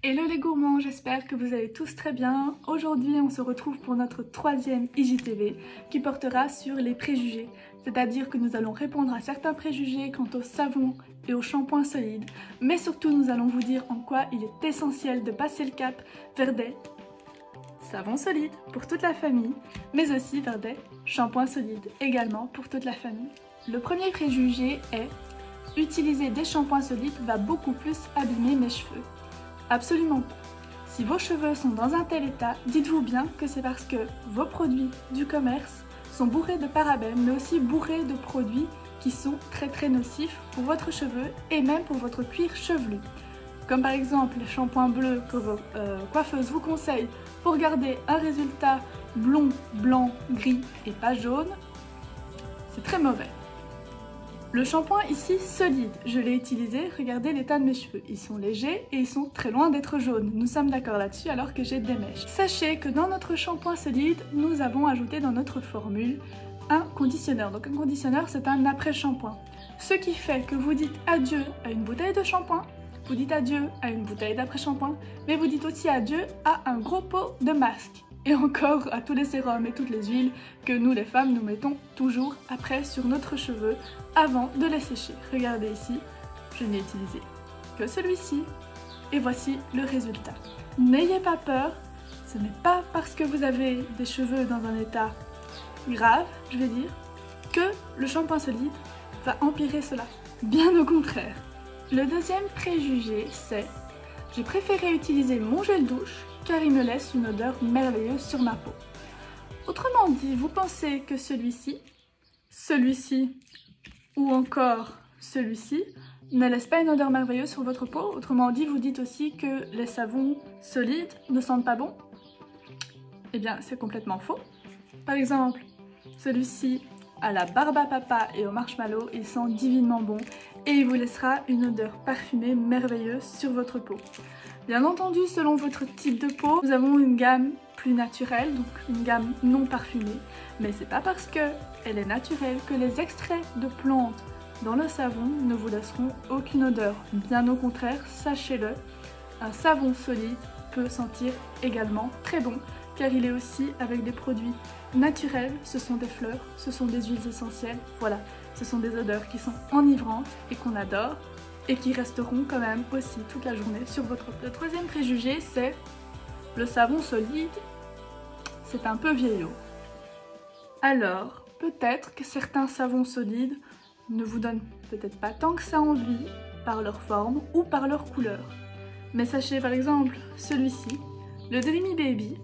Hello les gourmands, j'espère que vous allez tous très bien. Aujourd'hui, on se retrouve pour notre 3e IGTV qui portera sur les préjugés. C'est-à-dire que nous allons répondre à certains préjugés quant au savon et au shampoing solide. Mais surtout, nous allons vous dire en quoi il est essentiel de passer le cap vers des savons solides pour toute la famille, mais aussi vers des shampoings solides également pour toute la famille. Le premier préjugé est « Utiliser des shampoings solides va beaucoup plus abîmer mes cheveux ». Absolument pas. Si vos cheveux sont dans un tel état, dites-vous bien que c'est parce que vos produits du commerce sont bourrés de parabènes, mais aussi bourrés de produits qui sont très nocifs pour votre cheveu et même pour votre cuir chevelu. Comme par exemple les shampoings bleus que vos coiffeuses vous conseillent pour garder un résultat blond, blanc, gris et pas jaune, c'est très mauvais. Le shampoing ici solide, je l'ai utilisé, regardez l'état de mes cheveux. Ils sont légers et ils sont très loin d'être jaunes. Nous sommes d'accord là-dessus alors que j'ai des mèches. Sachez que dans notre shampoing solide, nous avons ajouté dans notre formule un conditionneur. Donc un conditionneur, c'est un après-shampoing. Ce qui fait que vous dites adieu à une bouteille de shampoing, vous dites adieu à une bouteille d'après-shampoing, mais vous dites aussi adieu à un gros pot de masque. Et encore à tous les sérums et toutes les huiles que nous les femmes nous mettons toujours après sur notre cheveux avant de les sécher. Regardez ici, je n'ai utilisé que celui-ci et voici le résultat. N'ayez pas peur, ce n'est pas parce que vous avez des cheveux dans un état grave, je vais dire, que le shampoing solide va empirer cela. Bien au contraire. Le deuxième préjugé c'est « J'ai préféré utiliser mon gel douche car il me laisse une odeur merveilleuse sur ma peau. » Autrement dit, vous pensez que celui-ci ou encore celui-ci ne laisse pas une odeur merveilleuse sur votre peau. Autrement dit, vous dites aussi que les savons solides ne sentent pas bon. Eh bien, c'est complètement faux. Par exemple, celui-ci à la barbe à papa et au marshmallow, il sent divinement bon et il vous laissera une odeur parfumée merveilleuse sur votre peau. Bien entendu, selon votre type de peau, nous avons une gamme plus naturelle, donc une gamme non parfumée. Mais c'est pas parce qu'elle est naturelle que les extraits de plantes dans le savon ne vous laisseront aucune odeur. Bien au contraire, sachez-le, un savon solide peut sentir également très bon, car il est aussi avec des produits naturels. Ce sont des fleurs, ce sont des huiles essentielles, voilà. Ce sont des odeurs qui sont enivrantes et qu'on adore, et qui resteront quand même aussi toute la journée sur votre peau. Le troisième préjugé, c'est le savon solide, c'est un peu vieillot. Alors, peut-être que certains savons solides ne vous donnent peut-être pas tant que ça envie par leur forme ou par leur couleur. Mais sachez par exemple, celui-ci, le Dreamy Baby,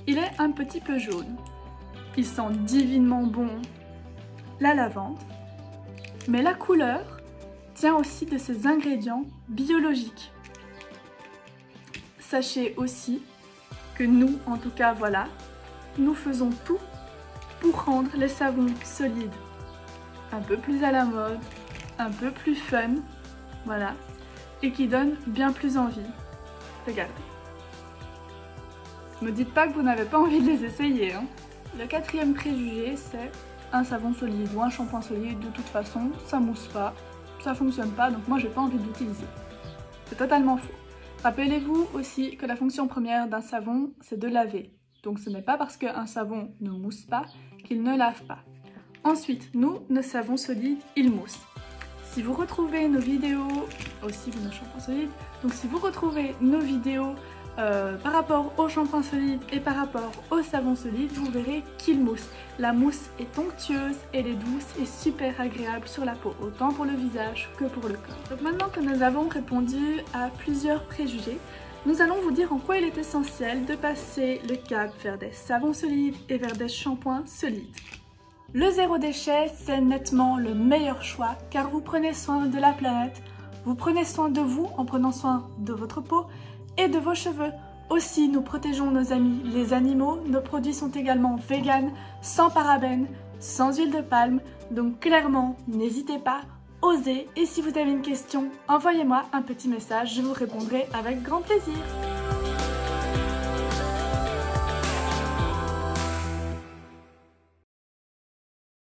il est un petit peu jaune. Il sent divinement bon la lavande, mais la couleur tient aussi de ses ingrédients biologiques. Sachez aussi que nous, en tout cas voilà, nous faisons tout pour rendre les savons solides un peu plus à la mode, un peu plus fun, voilà, et qui donnent bien plus envie. Regardez. Ne me dites pas que vous n'avez pas envie de les essayer, hein. Le quatrième préjugé, c'est un savon solide ou un shampoing solide, de toute façon, ça mousse pas. Ça fonctionne pas, donc moi j'ai pas envie de l'utiliser. C'est totalement faux. Rappelez-vous aussi que la fonction première d'un savon, c'est de laver. Donc ce n'est pas parce qu'un savon ne mousse pas qu'il ne lave pas. Ensuite, nous, nos savons solides, ils moussent. Si vous retrouvez nos vidéos, aussi nos shampoings solides, donc si vous retrouvez nos vidéos par rapport au shampoing solide et par rapport au savon solide, vous verrez qu'il mousse. La mousse est onctueuse, elle est douce et super agréable sur la peau, autant pour le visage que pour le corps. Donc maintenant que nous avons répondu à plusieurs préjugés, nous allons vous dire en quoi il est essentiel de passer le cap vers des savons solides et vers des shampoings solides. Le zéro déchet, c'est nettement le meilleur choix car vous prenez soin de la planète, vous prenez soin de vous en prenant soin de votre peau et de vos cheveux. Aussi, nous protégeons nos amis les animaux. Nos produits sont également véganes, sans parabènes, sans huile de palme. Donc clairement, n'hésitez pas, osez. Et si vous avez une question, envoyez-moi un petit message, je vous répondrai avec grand plaisir.